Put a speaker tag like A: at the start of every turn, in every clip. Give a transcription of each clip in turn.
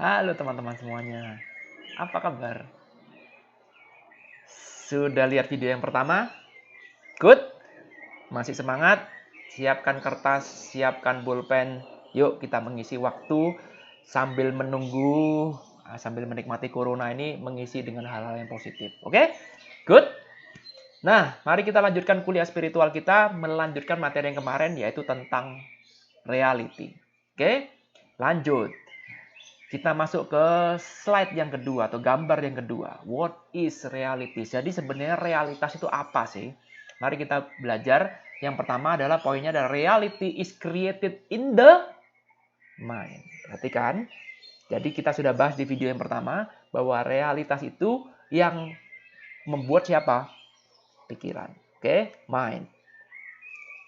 A: Halo teman-teman semuanya, apa kabar? Sudah lihat video yang pertama? Good? Masih semangat? Siapkan kertas, siapkan pulpen. Yuk kita mengisi waktu sambil menunggu, sambil menikmati corona ini, mengisi dengan hal-hal yang positif. Oke? Good? Nah, mari kita lanjutkan kuliah spiritual kita, melanjutkan materi yang kemarin, yaitu tentang reality. Oke? Lanjut. Kita masuk ke slide yang kedua atau gambar yang kedua. What is reality? Jadi sebenarnya realitas itu apa sih? Mari kita belajar. Yang pertama adalah poinnya adalah reality is created in the mind. Perhatikan. Jadi kita sudah bahas di video yang pertama bahwa realitas itu yang membuat siapa? Pikiran. Oke, mind.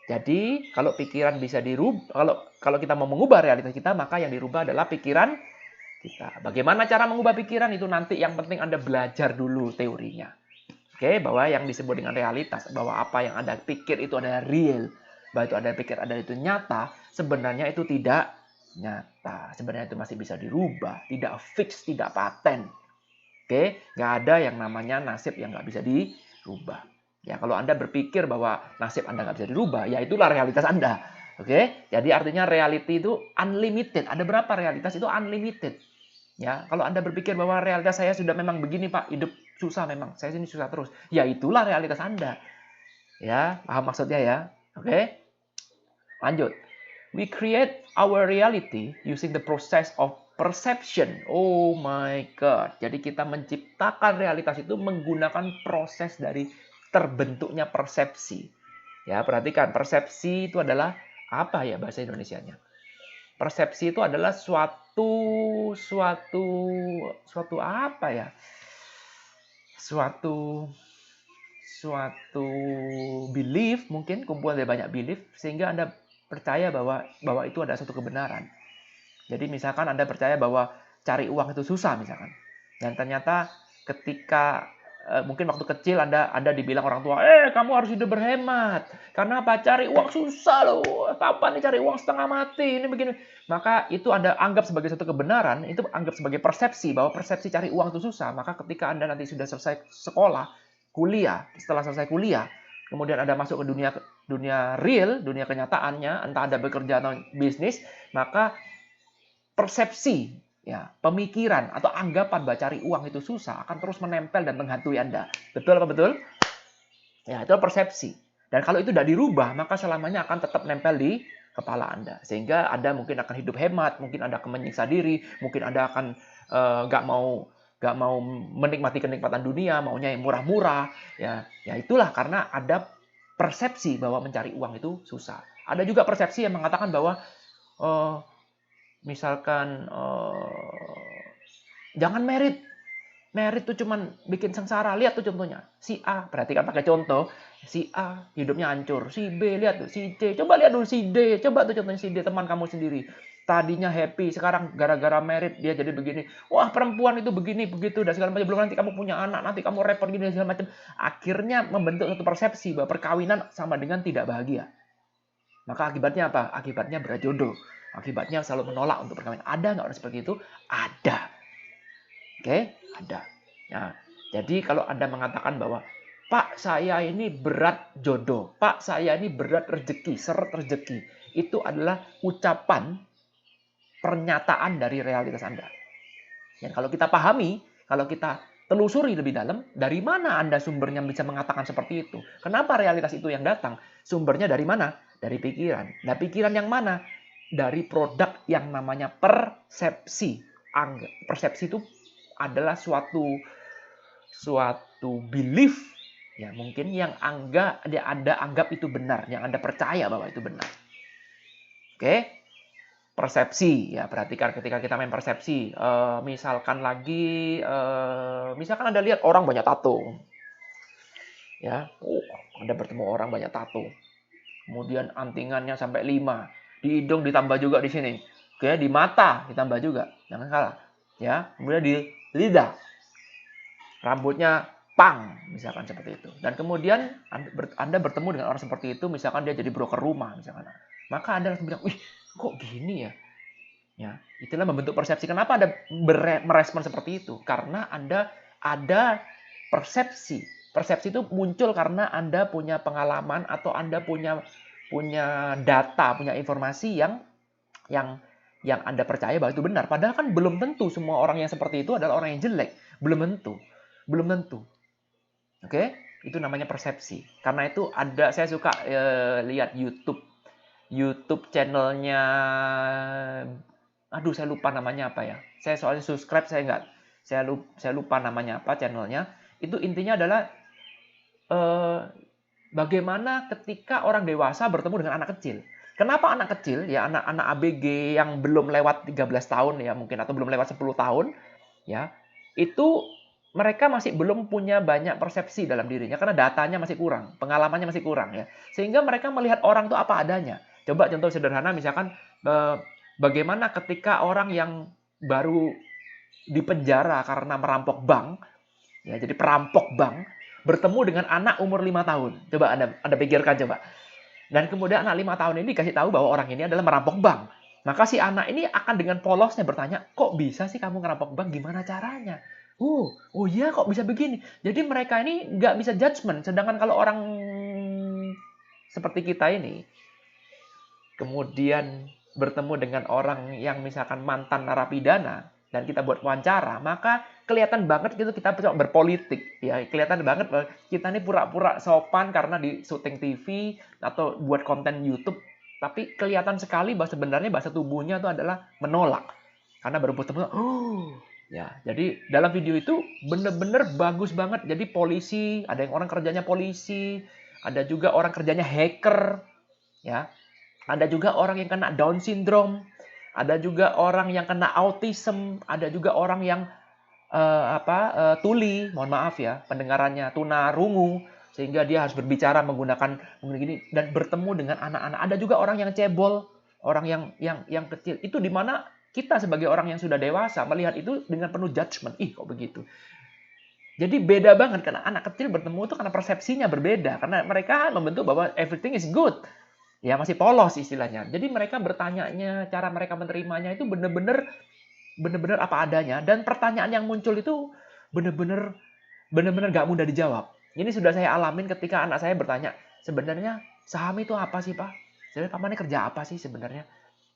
A: Jadi kalau pikiran bisa dirubah, kalau kita mau mengubah realitas kita, maka yang dirubah adalah pikiran kita. Bagaimana cara mengubah pikiran itu nanti yang penting Anda belajar dulu teorinya. Oke, bahwa yang disebut dengan realitas, bahwa apa yang Anda pikir itu adalah real, bahwa itu Anda pikir adalah itu nyata, sebenarnya itu tidak nyata. Sebenarnya itu masih bisa dirubah, tidak fix, tidak paten. Oke, nggak ada yang namanya nasib yang nggak bisa dirubah. Ya, kalau Anda berpikir bahwa nasib Anda nggak bisa dirubah, ya itulah realitas Anda. Oke, jadi artinya reality itu unlimited. Ada berapa realitas itu unlimited. Ya, kalau Anda berpikir bahwa realitas saya sudah memang begini, Pak, hidup susah memang, saya sini susah terus. Ya, itulah realitas Anda. Ya, paham maksudnya ya? Oke. Lanjut. We create our reality using the process of perception. Oh my god. Jadi kita menciptakan realitas itu menggunakan proses dari terbentuknya persepsi. Ya, perhatikan, persepsi itu adalah apa ya bahasa Indonesianya? Persepsi itu adalah suatu apa ya? Suatu belief, mungkin kumpulan dari banyak belief sehingga Anda percaya bahwa itu adalah suatu kebenaran. Jadi misalkan Anda percaya bahwa cari uang itu susah misalkan. Dan ternyata ketika mungkin waktu kecil Anda dibilang orang tua, kamu harus hidup berhemat. Karena apa? Cari uang susah loh. Kapan nih cari uang setengah mati? Ini begini. Maka itu Anda anggap sebagai satu kebenaran, itu anggap sebagai persepsi, bahwa persepsi cari uang itu susah. Maka ketika Anda nanti sudah selesai sekolah, kuliah, setelah selesai kuliah, kemudian Anda masuk ke dunia real, dunia kenyataannya, entah Anda bekerja atau bisnis, maka persepsi, ya, pemikiran atau anggapan bahwa cari uang itu susah akan terus menempel dan menghantui Anda. Betul apa betul? Ya, itu persepsi. Dan kalau itu tidak dirubah, maka selamanya akan tetap nempel di kepala Anda. Sehingga Anda mungkin akan hidup hemat, mungkin Anda akan menyiksa diri, mungkin Anda akan nggak mau menikmati kenikmatan dunia, maunya yang murah-murah. Ya itulah karena ada persepsi bahwa mencari uang itu susah. Ada juga persepsi yang mengatakan bahwa misalkan jangan merit. Merit tuh cuman bikin sengsara. Lihat tuh contohnya. Si A, perhatikan pakai contoh. Si A hidupnya hancur. Si B, lihat tuh. Si C, coba lihat dulu si D. Coba tuh contohnya si D, teman kamu sendiri. Tadinya happy, sekarang gara-gara merit dia jadi begini. Wah, perempuan itu begini, begitu, dan segala macam. Belum nanti kamu punya anak, nanti kamu repot gini, segala macam. Akhirnya membentuk satu persepsi bahwa perkawinan sama dengan tidak bahagia. Maka akibatnya apa? Akibatnya berat jodoh. Akibatnya selalu menolak untuk perkawinan. Ada nggak orang seperti itu? Ada. Oke, ada. Nah, jadi kalau Anda mengatakan bahwa Pak, saya ini berat jodoh, Pak, saya ini berat rezeki, seret rezeki, itu adalah ucapan pernyataan dari realitas Anda. Dan kalau kita pahami, kalau kita telusuri lebih dalam, dari mana Anda sumbernya bisa mengatakan seperti itu? Kenapa realitas itu yang datang? Sumbernya dari mana? Dari pikiran. Nah, pikiran yang mana? Dari produk yang namanya persepsi. Persepsi itu adalah suatu belief, ya mungkin yang Anda anggap itu benar, yang Anda percaya bahwa itu benar. Oke, persepsi, ya perhatikan ketika kita main persepsi, misalkan misalkan Anda lihat orang banyak tato, ya, Anda bertemu orang banyak tato, kemudian antingannya sampai 5, di hidung ditambah juga di sini, oke, di mata ditambah juga, jangan salah, ya, kemudian di lidah, rambutnya pang, misalkan seperti itu. Dan kemudian Anda bertemu dengan orang seperti itu, misalkan dia jadi broker rumah, misalkan. Maka Anda langsung bilang, wih, kok gini ya? Ya, itulah membentuk persepsi. Kenapa Anda merespon seperti itu? Karena Anda ada persepsi. Persepsi itu muncul karena Anda punya pengalaman atau Anda punya data, punya informasi yang Anda percaya bahwa itu benar. Padahal kan belum tentu semua orang yang seperti itu adalah orang yang jelek. Belum tentu. Belum tentu. Oke? Itu namanya persepsi. Karena itu saya suka lihat YouTube channelnya, aduh saya lupa namanya apa ya. Saya soalnya subscribe, saya lupa namanya apa channelnya. Itu intinya adalah bagaimana ketika orang dewasa bertemu dengan anak kecil. Kenapa anak kecil, ya anak-anak ABG yang belum lewat 13 tahun ya mungkin, atau belum lewat 10 tahun, ya itu mereka masih belum punya banyak persepsi dalam dirinya karena datanya masih kurang, pengalamannya masih kurang ya. Sehingga mereka melihat orang itu apa adanya. Coba contoh sederhana misalkan bagaimana ketika orang yang baru dipenjara karena merampok bank, ya jadi perampok bank, bertemu dengan anak umur 5 tahun. Coba Anda pikirkan coba. Dan kemudian anak 5 tahun ini dikasih tahu bahwa orang ini adalah merampok bank. Maka si anak ini akan dengan polosnya bertanya, kok bisa sih kamu ngerampok bank? Gimana caranya? Oh iya kok bisa begini. Jadi mereka ini nggak bisa judgement. Sedangkan kalau orang seperti kita ini, kemudian bertemu dengan orang yang misalkan mantan narapidana, dan kita buat wawancara, maka kelihatan banget gitu kita berpolitik. Ya, kelihatan banget kita ini pura-pura sopan karena di syuting TV atau buat konten YouTube. Tapi kelihatan sekali bahwa sebenarnya bahasa tubuhnya itu adalah menolak. Karena baru bertemu, ya, jadi dalam video itu bener-bener bagus banget. Jadi polisi, ada yang orang kerjanya polisi, ada juga orang kerjanya hacker, ya. Ada juga orang yang kena Down syndrome, ada juga orang yang kena autism, ada juga orang yang tuli, mohon maaf ya, pendengarannya tunarungu, sehingga dia harus berbicara menggunakan gini dan bertemu dengan anak-anak. Ada juga orang yang cebol, orang yang kecil. Itu di mana kita sebagai orang yang sudah dewasa melihat itu dengan penuh judgment. Ih, kok begitu? Jadi beda banget karena anak kecil bertemu itu karena persepsinya berbeda, karena mereka membentuk bahwa everything is good. Ya masih polos istilahnya. Jadi mereka bertanyanya, cara mereka menerimanya itu benar-benar apa adanya. Dan pertanyaan yang muncul itu benar-benar gak mudah dijawab. Ini sudah saya alamin ketika anak saya bertanya, sebenarnya saham itu apa sih Pak? Sebenarnya Paman ini kerja apa sih sebenarnya?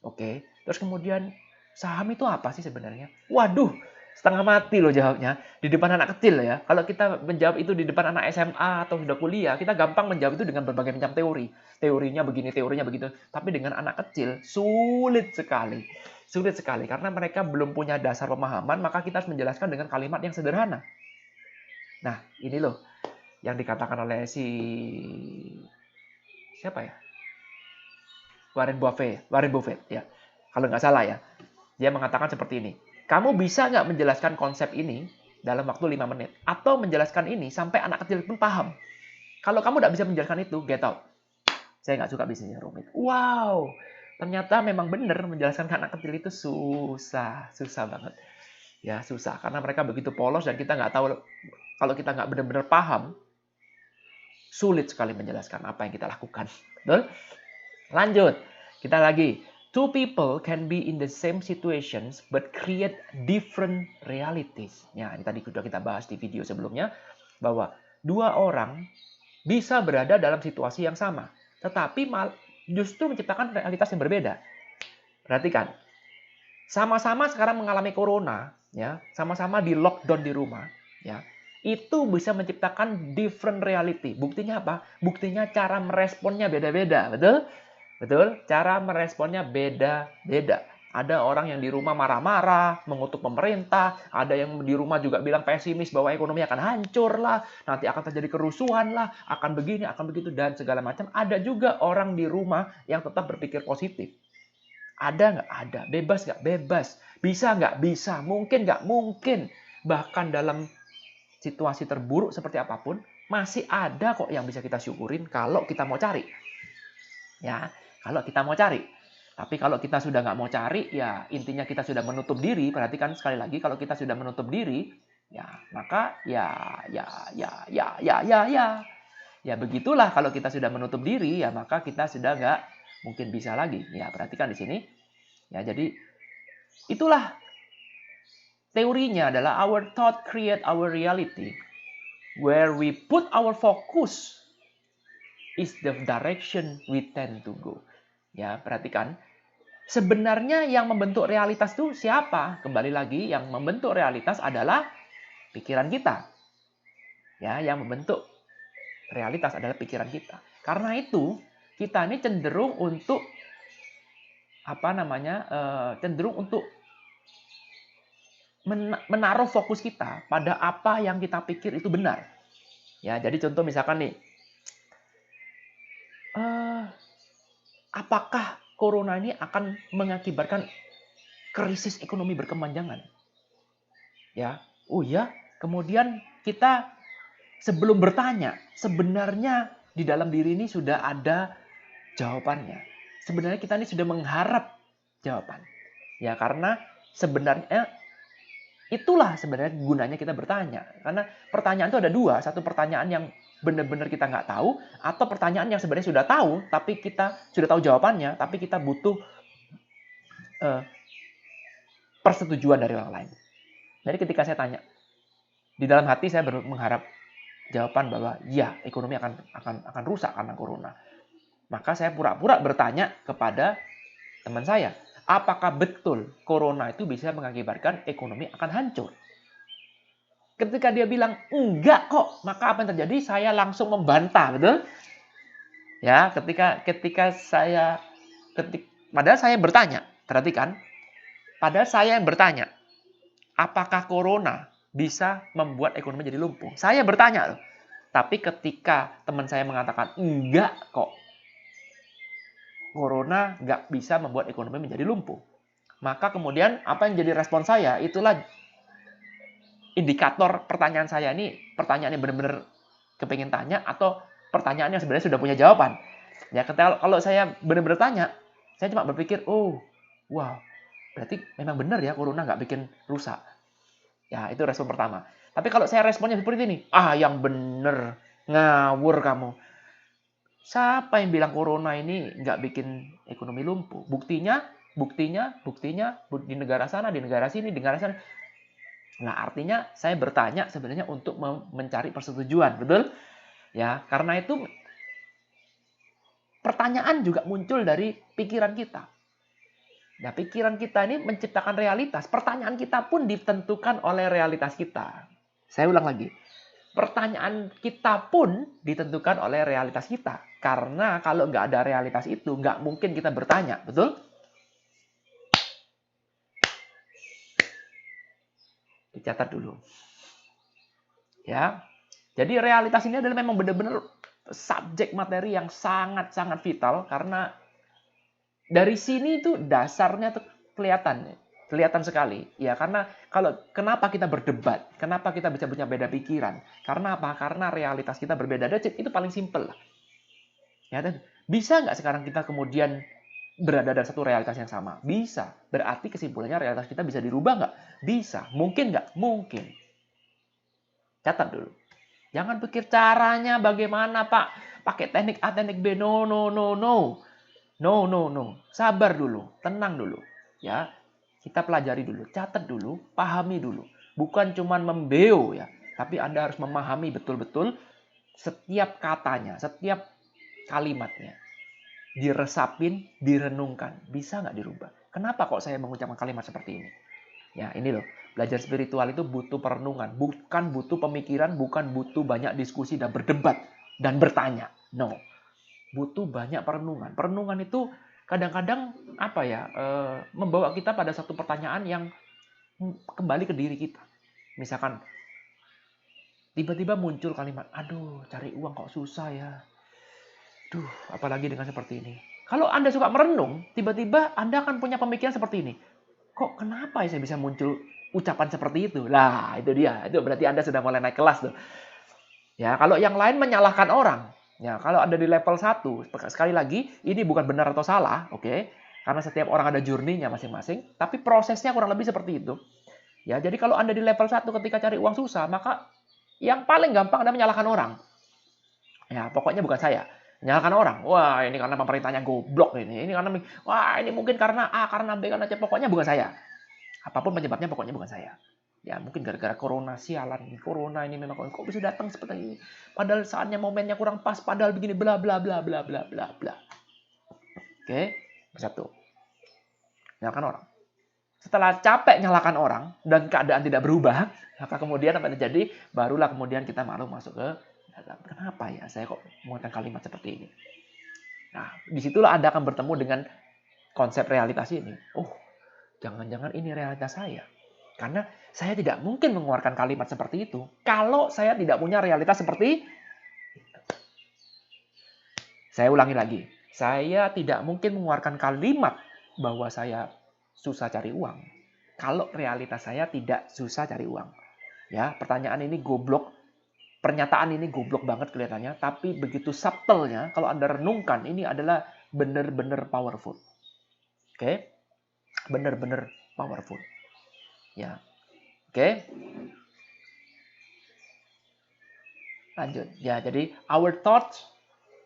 A: Oke. Terus kemudian saham itu apa sih sebenarnya? Waduh, setengah mati loh jawabnya. Di depan anak kecil ya. Kalau kita menjawab itu di depan anak SMA atau sudah kuliah, kita gampang menjawab itu dengan berbagai macam teori. Teorinya begini, teorinya begitu. Tapi dengan anak kecil, sulit sekali. Sulit sekali. Karena mereka belum punya dasar pemahaman, maka kita harus menjelaskan dengan kalimat yang sederhana. Nah, ini loh yang dikatakan oleh siapa ya? Warren Buffett ya. Kalau nggak salah ya. Dia mengatakan seperti ini. Kamu bisa nggak menjelaskan konsep ini dalam waktu 5 menit? Atau menjelaskan ini sampai anak kecil pun paham? Kalau kamu nggak bisa menjelaskan itu, get out. Saya nggak suka bisnisnya rumit. Wow, ternyata memang benar menjelaskan ke anak kecil itu susah banget. Ya susah, karena mereka begitu polos dan kita nggak tahu, kalau kita nggak benar-benar paham, sulit sekali menjelaskan apa yang kita lakukan. Betul? Lanjut, kita lagi. Two people can be in the same situations but create different realities. Ya, ini tadi sudah kita bahas di video sebelumnya, bahwa dua orang bisa berada dalam situasi yang sama, tetapi justru menciptakan realitas yang berbeda. Perhatikan, sama-sama sekarang mengalami corona, ya, sama-sama di lockdown di rumah, ya, itu bisa menciptakan different reality. Buktinya apa? Buktinya cara meresponnya beda-beda, betul? Betul? Cara meresponnya beda-beda. Ada orang yang di rumah marah-marah, mengutuk pemerintah. Ada yang di rumah juga bilang pesimis bahwa ekonomi akan hancur lah. Nanti akan terjadi kerusuhan lah. Akan begini, akan begitu, dan segala macam. Ada juga orang di rumah yang tetap berpikir positif. Ada nggak? Ada. Bebas nggak? Bebas. Bisa nggak? Bisa. Mungkin nggak? Mungkin. Bahkan dalam situasi terburuk seperti apapun, masih ada kok yang bisa kita syukurin kalau kita mau cari. Ya, kalau kita mau cari. Tapi kalau kita sudah nggak mau cari, ya intinya kita sudah menutup diri. Perhatikan sekali lagi, kalau kita sudah menutup diri, ya maka ya begitulah. Kalau kita sudah menutup diri, ya maka kita sudah nggak mungkin bisa lagi. Ya perhatikan di sini. Ya jadi Itulah teorinya adalah our thought create our reality. Where we put our focus is the direction we tend to go. Ya, perhatikan. Sebenarnya yang membentuk realitas itu siapa? Kembali lagi, yang membentuk realitas adalah pikiran kita. Ya, yang membentuk realitas adalah pikiran kita. Karena itu, kita ini cenderung untuk cenderung untuk menaruh fokus kita pada apa yang kita pikir itu benar. Ya, jadi contoh misalkan nih, apakah corona ini akan mengakibatkan krisis ekonomi berkepanjangan? Ya, oh ya. Kemudian kita sebelum bertanya, sebenarnya di dalam diri ini sudah ada jawabannya. Sebenarnya kita ini sudah mengharap jawaban. Ya, karena sebenarnya itulah sebenarnya gunanya kita bertanya. Karena pertanyaan itu ada dua. Satu pertanyaan yang benar-benar kita nggak tahu, atau pertanyaan yang sebenarnya sudah tahu, tapi kita sudah tahu jawabannya, tapi kita butuh persetujuan dari orang lain. Jadi ketika saya tanya, di dalam hati saya mengharap jawaban bahwa ya, ekonomi akan rusak karena corona. Maka saya pura-pura bertanya kepada teman saya, apakah betul corona itu bisa mengakibatkan ekonomi akan hancur? Ketika dia bilang enggak kok, maka apa yang terjadi? Saya langsung membantah, betul? Ya, padahal saya bertanya, perhatikan, padahal saya yang bertanya, apakah corona bisa membuat ekonomi jadi lumpuh? Saya bertanya loh. Tapi ketika teman saya mengatakan enggak kok, corona nggak bisa membuat ekonomi menjadi lumpuh. Maka kemudian apa yang jadi respon saya, itulah indikator pertanyaan saya ini, pertanyaan yang benar-benar kepingin tanya atau pertanyaan yang sebenarnya sudah punya jawaban. Ya, kalau saya benar-benar tanya, saya cuma berpikir, oh, wow, berarti memang benar ya corona nggak bikin rusak. Ya, itu respon pertama. Tapi kalau saya responnya seperti ini, yang benar, ngawur kamu. Siapa yang bilang corona ini nggak bikin ekonomi lumpuh? Buktinya di negara sana, di negara sini, di negara sana. Nah, artinya saya bertanya sebenarnya untuk mencari persetujuan, betul? Ya, karena itu pertanyaan juga muncul dari pikiran kita. Nah, pikiran kita ini menciptakan realitas. Pertanyaan kita pun ditentukan oleh realitas kita. Saya ulang lagi. Pertanyaan kita pun ditentukan oleh realitas kita. Karena kalau nggak ada realitas itu, nggak mungkin kita bertanya. Betul? Dicatat dulu. Ya. Jadi realitas ini adalah memang benar-benar subjek materi yang sangat-sangat vital. Karena dari sini tuh dasarnya tuh kelihatan sekali. Ya, karena kenapa kita berdebat? Kenapa kita bisa punya beda pikiran? Karena apa? Karena realitas kita berbeda. Itu paling simpel lah. Ya, dan bisa nggak sekarang kita kemudian berada dalam satu realitas yang sama? Bisa. Berarti kesimpulannya realitas kita bisa dirubah nggak? Bisa. Mungkin nggak? Mungkin. Catat dulu. Jangan pikir caranya bagaimana, Pak. Pakai teknik A, teknik B. No. Sabar dulu. Tenang dulu. Ya. Kita pelajari dulu, catat dulu, pahami dulu. Bukan cuma membeo ya, tapi Anda harus memahami betul-betul setiap katanya, setiap kalimatnya. Diresapin, direnungkan. Bisa nggak dirubah? Kenapa kok saya mengucapkan kalimat seperti ini? Ya, ini loh. Belajar spiritual itu butuh perenungan. Bukan butuh pemikiran, bukan butuh banyak diskusi dan berdebat dan bertanya. No. Butuh banyak perenungan. Perenungan itu kadang-kadang membawa kita pada satu pertanyaan yang kembali ke diri kita. Misalkan tiba-tiba muncul kalimat, aduh, cari uang kok susah ya. Duh, apalagi dengan seperti ini. Kalau Anda suka merenung, tiba-tiba Anda akan punya pemikiran seperti ini. Kok kenapa ya saya bisa muncul ucapan seperti itu? Lah, itu dia. Itu berarti Anda sudah mulai naik kelas tuh. Ya, kalau yang lain menyalahkan orang. Ya, kalau ada di level 1, sekali lagi, ini bukan benar atau salah, oke? Karena setiap orang ada journey-nya masing-masing, tapi prosesnya kurang lebih seperti itu. Ya, jadi kalau Anda di level 1 ketika cari uang susah, maka yang paling gampang Anda menyalahkan orang. Ya, pokoknya bukan saya. Menyalahkan orang. Wah, ini karena pemerintahnya goblok ini. Ini karena, wah, ini mungkin karena A, karena B, karena C. Pokoknya bukan saya. Apapun penyebabnya pokoknya bukan saya. Ya mungkin gara-gara corona, sialan. Corona ini memang kok bisa datang seperti ini. Padahal saatnya momennya kurang pas, padahal begini bla bla bla bla bla bla bla. Oke, satu. Nyalakan orang. Setelah capek nyalakan orang dan keadaan tidak berubah, maka kemudian apa yang terjadi? Barulah kemudian kita malu masuk ke dalam. Kenapa ya saya kok menggunakan kalimat seperti ini? Nah, disitulah Anda akan bertemu dengan konsep realitas ini. Oh, jangan-jangan ini realitas saya. Karena saya tidak mungkin mengeluarkan kalimat seperti itu kalau saya tidak punya realitas seperti itu. Saya ulangi lagi. Saya tidak mungkin mengeluarkan kalimat bahwa saya susah cari uang kalau realitas saya tidak susah cari uang. Ya, pertanyaan ini goblok. Pernyataan ini goblok banget kelihatannya, tapi begitu subtle-nya kalau Anda renungkan ini adalah benar-benar powerful. Oke? Benar-benar powerful. Ya. Oke? Lanjut. Ya, jadi our thoughts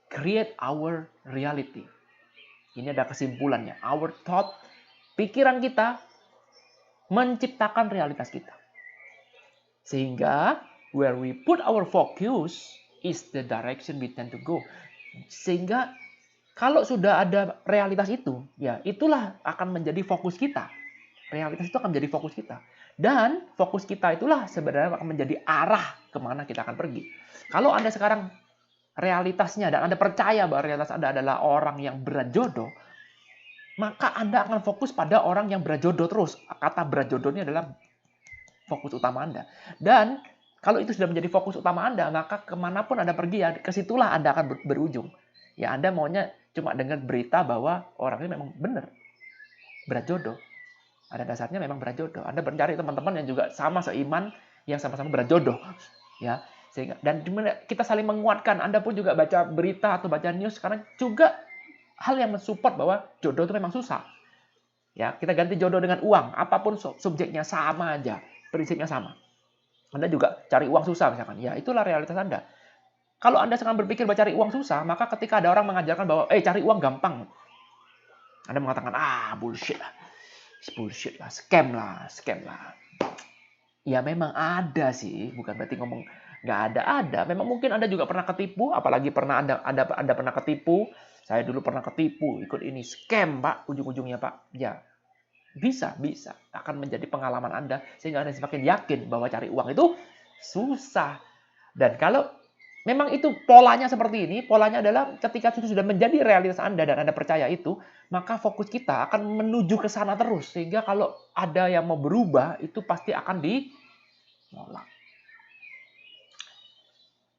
A: create our reality. Ini ada kesimpulannya. Our thought, pikiran kita menciptakan realitas kita. Sehingga where we put our focus is the direction we tend to go. Sehingga kalau sudah ada realitas itu, ya itulah akan menjadi fokus kita. Realitas itu akan menjadi fokus kita. Dan fokus kita itulah sebenarnya akan menjadi arah kemana kita akan pergi. Kalau Anda sekarang realitasnya dan Anda percaya bahwa realitas Anda adalah orang yang berat jodoh, maka Anda akan fokus pada orang yang berat jodoh terus. Kata berat jodoh ini adalah fokus utama Anda. Dan kalau itu sudah menjadi fokus utama Anda, maka kemanapun Anda pergi, ya, kesitulah Anda akan berujung. Ya, Anda maunya cuma dengar berita bahwa orang ini memang benar berat jodoh. Ada dasarnya memang berat jodoh. Anda mencari teman-teman yang juga sama seiman, yang sama-sama berat jodoh. Ya, sehingga dan kita saling menguatkan. Anda pun juga baca berita atau baca news karena juga hal yang mensupport bahwa jodoh itu memang susah. Ya, kita ganti jodoh dengan uang, apapun subjeknya sama aja, prinsipnya sama. Anda juga cari uang susah misalkan. Ya, itulah realitas Anda. Kalau Anda sekarang berpikir bahwa cari uang susah, maka ketika ada orang mengajarkan bahwa cari uang gampang, Anda mengatakan, bullshit lah. Bullshit lah, scam lah. Ya memang ada sih, bukan berarti ngomong nggak ada. Memang mungkin Anda juga pernah ketipu, apalagi pernah Anda pernah ketipu. Saya dulu pernah ketipu, ikut ini scam Pak, ujung-ujungnya Pak. Ya, bisa akan menjadi pengalaman Anda sehingga Anda semakin yakin bahwa cari uang itu susah. Dan kalau memang itu polanya seperti ini, polanya adalah ketika itu sudah menjadi realitas Anda dan Anda percaya itu, maka fokus kita akan menuju ke sana terus. Sehingga kalau ada yang mau berubah, itu pasti akan dinolak.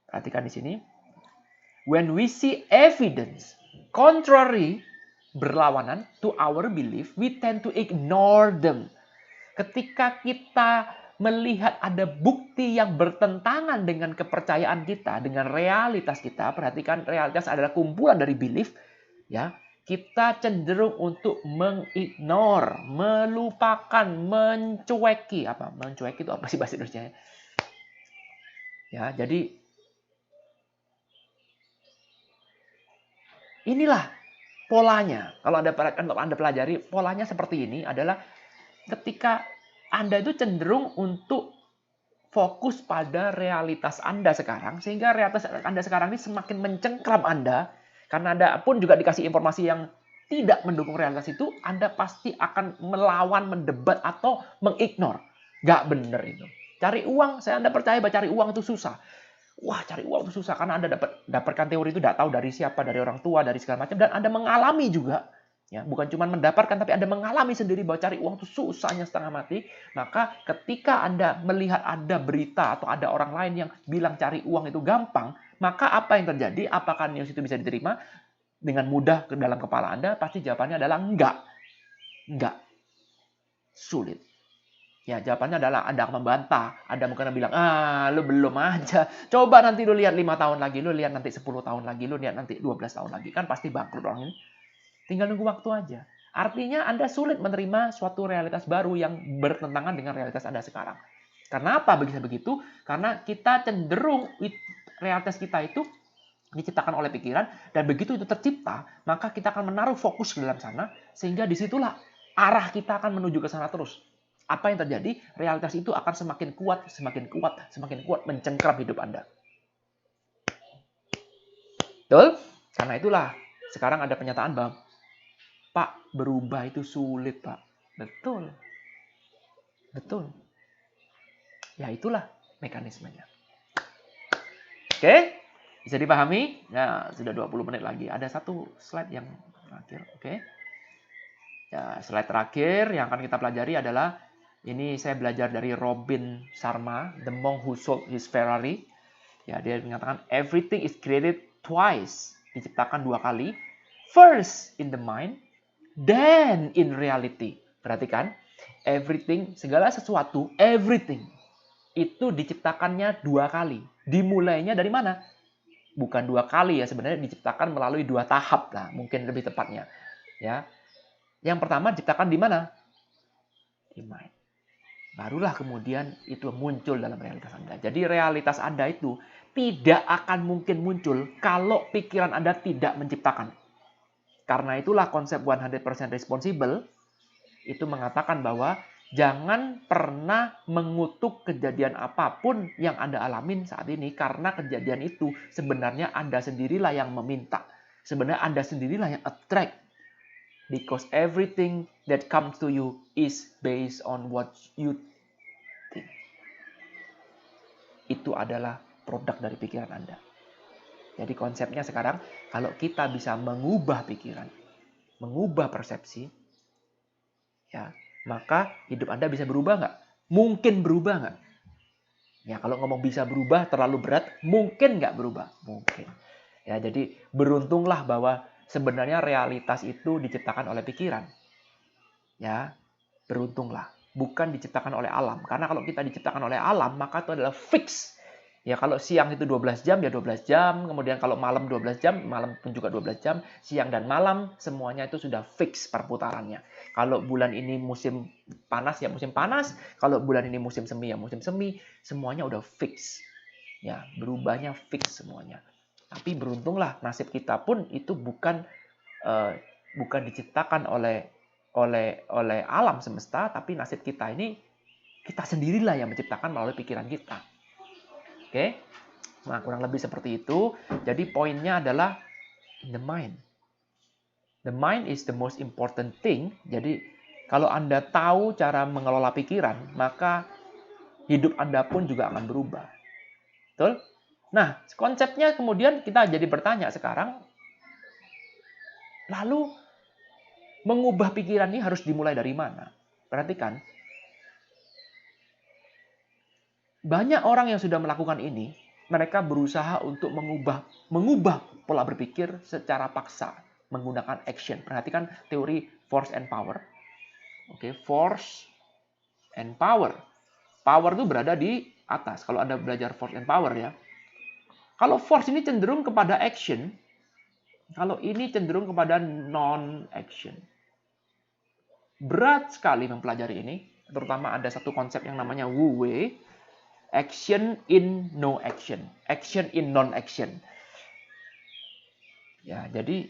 A: Perhatikan di sini. When we see evidence contrary, berlawanan to our belief, we tend to ignore them. Ketika kita melihat ada bukti yang bertentangan dengan kepercayaan kita, dengan realitas kita, perhatikan realitas adalah kumpulan dari belief, ya, kita cenderung untuk mengignore, melupakan, mencueki. Mencueki itu apa sih bahasa Indonesia? Ya, jadi inilah polanya. Kalau Anda pelajari, polanya seperti ini adalah ketika Anda itu cenderung untuk fokus pada realitas Anda sekarang, sehingga realitas Anda sekarang ini semakin mencengkram Anda, karena Anda pun juga dikasih informasi yang tidak mendukung realitas itu, Anda pasti akan melawan, mendebat, atau mengignore. Nggak benar itu. Cari uang, Anda percaya bahwa cari uang itu susah. Wah, cari uang itu susah karena Anda dapatkan teori itu tidak tahu dari siapa, dari orang tua, dari segala macam, dan Anda mengalami juga. Ya, bukan cuma mendapatkan, tapi Anda mengalami sendiri bahwa cari uang itu susahnya setengah mati. Maka ketika Anda melihat ada berita atau ada orang lain yang bilang cari uang itu gampang, maka apa yang terjadi? Apakah news itu bisa diterima dengan mudah ke dalam kepala Anda? Pasti jawabannya adalah enggak. Enggak. Sulit. Ya, jawabannya adalah Anda akan membantah. Anda mungkin bilang, lu belum aja. Coba nanti lu lihat 5 tahun lagi, lu lihat nanti 10 tahun lagi, lu lihat nanti 12 tahun lagi. Kan pasti bangkrut orang ini. Tinggal nunggu waktu aja. Artinya Anda sulit menerima suatu realitas baru yang bertentangan dengan realitas Anda sekarang. Kenapa begitu? Karena kita cenderung realitas kita itu diciptakan oleh pikiran, dan begitu itu tercipta, maka kita akan menaruh fokus ke dalam sana, sehingga disitulah arah kita akan menuju ke sana terus. Apa yang terjadi? Realitas itu akan semakin kuat, semakin kuat, semakin kuat mencengkram hidup Anda. Betul? Karena itulah sekarang ada pernyataan bahwa Pak, berubah itu sulit, Pak. Betul. Betul. Ya itulah mekanismenya. Oke? Bisa dipahami? Ya, sudah 20 menit lagi. Ada satu slide yang terakhir. Oke? Ya, slide terakhir yang akan kita pelajari adalah ini saya belajar dari Robin Sharma, The Monk Who Sold His Ferrari. Ya, dia mengatakan everything is created twice, diciptakan 2 kali. First in the mind, then in reality. Perhatikan, everything, segala sesuatu, everything itu diciptakannya 2 kali. Dimulainya dari mana? Bukan 2 kali ya, sebenarnya diciptakan melalui 2 tahap lah, mungkin lebih tepatnya. Ya, yang pertama diciptakan di mana? Di mind. Barulah kemudian itu muncul dalam realitas Anda. Jadi realitas Anda itu tidak akan mungkin muncul kalau pikiran Anda tidak menciptakan. Karena itulah konsep 100% responsible itu mengatakan bahwa jangan pernah mengutuk kejadian apapun yang Anda alamin saat ini karena kejadian itu sebenarnya Anda sendirilah yang meminta. Sebenarnya Anda sendirilah yang attract. Because everything that comes to you is based on what you think. Itu adalah produk dari pikiran Anda. Jadi konsepnya sekarang, kalau kita bisa mengubah pikiran, mengubah persepsi, ya, maka hidup Anda bisa berubah nggak? Mungkin berubah nggak? Ya, kalau ngomong bisa berubah terlalu berat, mungkin nggak berubah? Mungkin. Ya, jadi beruntunglah bahwa sebenarnya realitas itu diciptakan oleh pikiran. Ya, beruntunglah. Bukan diciptakan oleh alam. Karena kalau kita diciptakan oleh alam, maka itu adalah fix. Ya, kalau siang itu 12 jam, ya 12 jam. Kemudian kalau malam 12 jam, malam pun juga 12 jam. Siang dan malam, semuanya itu sudah fix perputarannya. Kalau bulan ini musim panas, ya musim panas. Kalau bulan ini musim semi, ya musim semi. Semuanya udah fix. Ya, berubahnya fix semuanya. Tapi beruntunglah nasib kita pun itu bukan diciptakan oleh alam semesta, tapi nasib kita ini kita sendirilah yang menciptakan melalui pikiran kita. Oke? Nah, kurang lebih seperti itu. Jadi poinnya adalah in the mind. The mind is the most important thing. Jadi kalau Anda tahu cara mengelola pikiran, maka hidup Anda pun juga akan berubah. Betul? Nah, konsepnya kemudian kita jadi bertanya sekarang, lalu mengubah pikiran ini harus dimulai dari mana? Perhatikan, banyak orang yang sudah melakukan ini, mereka berusaha untuk mengubah pola berpikir secara paksa, menggunakan action. Perhatikan teori force and power. Oke, force and power. Power itu berada di atas. Kalau Anda belajar force and power ya. Kalau force ini cenderung kepada action, kalau ini cenderung kepada non-action. Berat sekali mempelajari ini, terutama ada satu konsep yang namanya Wu Wei, action in no action, action in non-action. Ya, jadi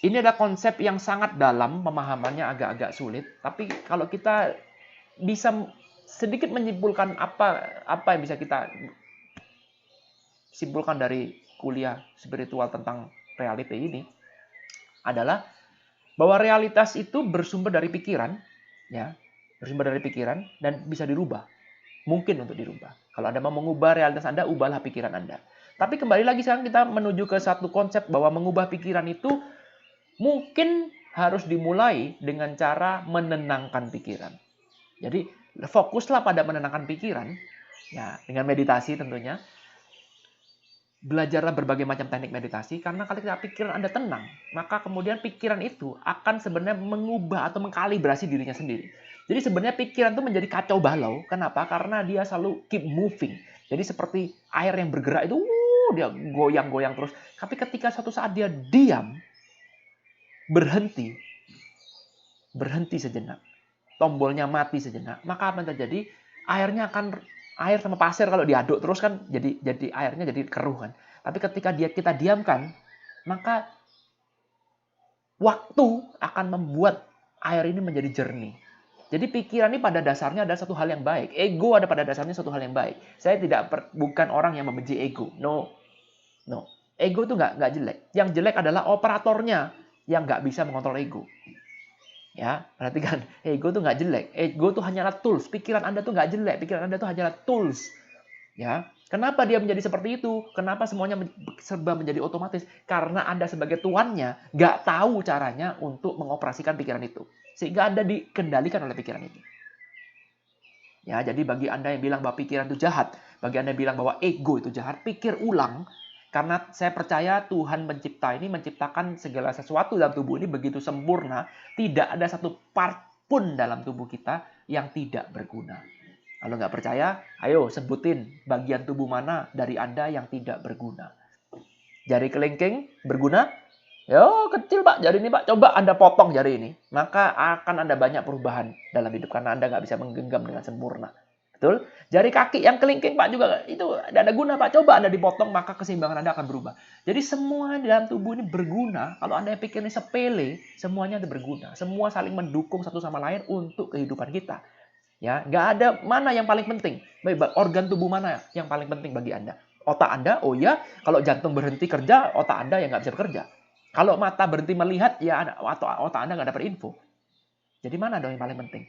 A: ini adalah konsep yang sangat dalam, pemahamannya agak-agak sulit, tapi kalau kita bisa sedikit menyimpulkan apa yang bisa kita simpulkan dari kuliah spiritual tentang reality ini adalah bahwa realitas itu bersumber dari pikiran, ya, bersumber dari pikiran dan bisa dirubah. Mungkin untuk dirubah. Kalau Anda mau mengubah realitas Anda, ubahlah pikiran Anda. Tapi kembali lagi sekarang kita menuju ke satu konsep bahwa mengubah pikiran itu mungkin harus dimulai dengan cara menenangkan pikiran. Jadi fokuslah pada menenangkan pikiran, ya, dengan meditasi tentunya. Belajarlah berbagai macam teknik meditasi, karena kalau pikiran Anda tenang, maka kemudian pikiran itu akan sebenarnya mengubah atau mengkalibrasi dirinya sendiri. Jadi sebenarnya pikiran itu menjadi kacau balau. Kenapa? Karena dia selalu keep moving. Jadi seperti air yang bergerak itu, dia goyang-goyang terus. Tapi ketika suatu saat dia diam, berhenti sejenak, tombolnya mati sejenak, maka apa yang terjadi? Air sama pasir kalau diaduk terus kan jadi airnya jadi keruh kan. Tapi ketika kita diamkan, maka waktu akan membuat air ini menjadi jernih. Jadi pikiran ini pada dasarnya ada satu hal yang baik. Ego ada pada dasarnya satu hal yang baik. Saya bukan orang yang membenci ego. No. No. Ego itu nggak jelek. Yang jelek adalah operatornya yang nggak bisa mengontrol ego. Ya, perhatikan. Ego itu nggak jelek. Ego itu hanyalah tools. Pikiran Anda tuh nggak jelek. Pikiran Anda itu hanyalah tools. Ya, kenapa dia menjadi seperti itu? Kenapa semuanya serba menjadi otomatis? Karena Anda sebagai tuannya nggak tahu caranya untuk mengoperasikan pikiran itu. Sehingga Anda dikendalikan oleh pikiran itu. Ya, jadi bagi Anda yang bilang bahwa pikiran itu jahat, bagi Anda yang bilang bahwa ego itu jahat, pikir ulang. Karena saya percaya Tuhan pencipta ini menciptakan segala sesuatu dalam tubuh ini begitu sempurna, tidak ada satu part pun dalam tubuh kita yang tidak berguna. Kalau nggak percaya, ayo sebutin bagian tubuh mana dari Anda yang tidak berguna. Jari kelingking berguna? Yo, kecil Pak, jari ini Pak. Coba Anda potong jari ini. Maka akan ada banyak perubahan dalam hidup karena Anda nggak bisa menggenggam dengan sempurna. Betul? Jari kaki yang kelingking Pak juga itu tidak ada guna Pak. Coba Anda dipotong maka keseimbangan Anda akan berubah. Jadi semua di dalam tubuh ini berguna. Kalau Anda pikir ini sepele, semuanya berguna. Semua saling mendukung satu sama lain untuk kehidupan kita. Ya, nggak ada mana yang paling penting. Organ tubuh mana yang paling penting bagi Anda? Otak Anda, oh ya, kalau jantung berhenti kerja, otak Anda yang nggak bisa bekerja. Kalau mata berhenti melihat, ya otak Anda nggak dapat info. Jadi mana dong yang paling penting?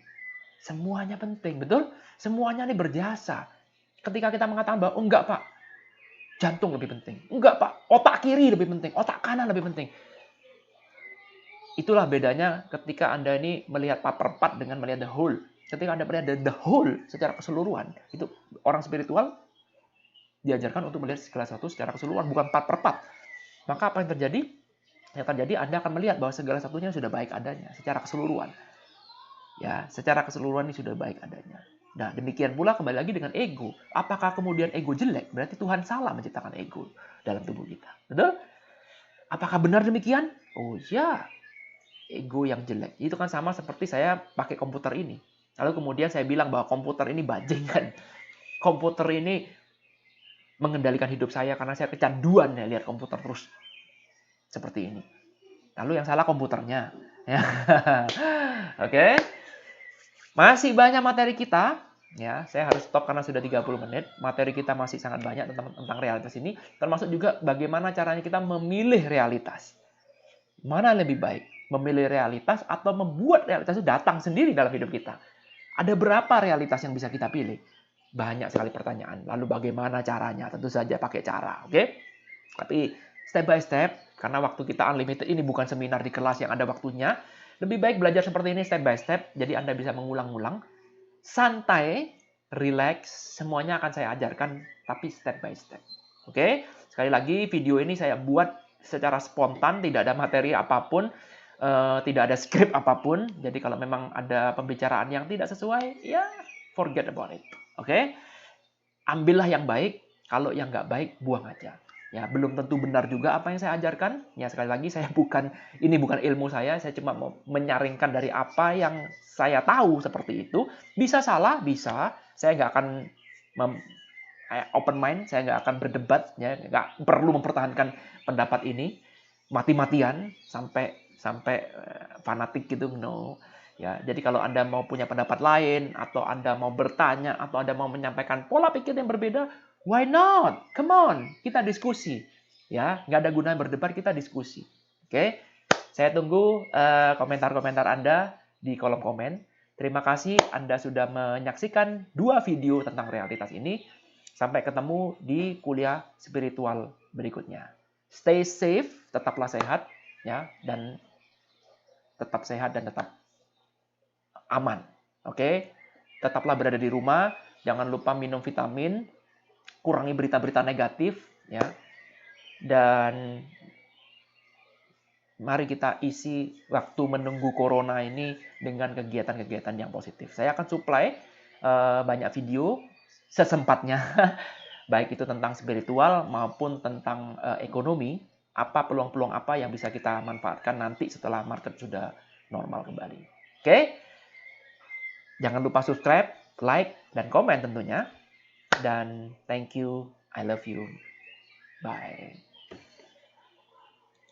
A: Semuanya penting, betul? Semuanya ini berjasa. Ketika kita mengatakan bahwa, oh enggak Pak, jantung lebih penting. Enggak Pak, otak kiri lebih penting, otak kanan lebih penting. Itulah bedanya ketika Anda ini melihat part dengan melihat the whole. Ketika Anda melihat the whole secara keseluruhan, itu orang spiritual diajarkan untuk melihat segala sesuatu secara keseluruhan, bukan part per part. Maka apa yang terjadi? Yang terjadi Anda akan melihat bahwa segala satunya sudah baik adanya secara keseluruhan. Ya, secara keseluruhan ini sudah baik adanya. Nah, demikian pula kembali lagi dengan ego. Apakah kemudian ego jelek? Berarti Tuhan salah menciptakan ego dalam tubuh kita. Betul? Apakah benar demikian? Oh ya, ego yang jelek. Itu kan sama seperti saya pakai komputer ini. Lalu kemudian saya bilang bahwa komputer ini bajingan. Komputer ini mengendalikan hidup saya karena saya kecanduan ya lihat komputer terus. Seperti ini. Lalu yang salah komputernya. Oke. Masih banyak materi kita. Ya, saya harus stop karena sudah 30 menit. Materi kita masih sangat banyak tentang realitas ini. Termasuk juga bagaimana caranya kita memilih realitas. Mana lebih baik? Memilih realitas atau membuat realitas itu datang sendiri dalam hidup kita? Ada berapa realitas yang bisa kita pilih? Banyak sekali pertanyaan. Lalu bagaimana caranya? Tentu saja pakai cara, oke? Tapi step by step, karena waktu kita unlimited ini bukan seminar di kelas yang ada waktunya. Lebih baik belajar seperti ini step by step, jadi Anda bisa mengulang-ulang. Santai, relax, semuanya akan saya ajarkan, tapi step by step. Oke? Sekali lagi, video ini saya buat secara spontan, tidak ada materi apapun. Tidak ada skrip apapun. Jadi kalau memang ada pembicaraan yang tidak sesuai, ya forget about it. Oke? Ambillah yang baik, kalau yang nggak baik, buang aja. Ya, belum tentu benar juga apa yang saya ajarkan. Ya, sekali lagi ini bukan ilmu saya cuma mau menyaringkan dari apa yang saya tahu seperti itu. Bisa salah, bisa. Saya nggak akan open mind, saya nggak akan berdebat, ya, nggak perlu mempertahankan pendapat ini mati-matian sampai fanatik gitu, no. Ya, jadi kalau Anda mau punya pendapat lain atau Anda mau bertanya atau Anda mau menyampaikan pola pikir yang berbeda, why not? Come on, kita diskusi. Ya, nggak ada gunanya berdebat, kita diskusi. Oke? Saya tunggu komentar-komentar Anda di kolom komen. Terima kasih Anda sudah menyaksikan 2 video tentang realitas ini. Sampai ketemu di kuliah spiritual berikutnya. Stay safe, tetaplah sehat, ya, dan tetap sehat dan tetap aman. Oke? Tetaplah berada di rumah, jangan lupa minum vitamin, kurangi berita-berita negatif, ya. Dan mari kita isi waktu menunggu corona ini dengan kegiatan-kegiatan yang positif. Saya akan supply banyak video sesempatnya, baik itu tentang spiritual maupun tentang ekonomi, apa peluang-peluang apa yang bisa kita manfaatkan nanti setelah market sudah normal kembali. Oke? Jangan lupa subscribe, like, dan komen tentunya. Dan thank you, I love you. Bye.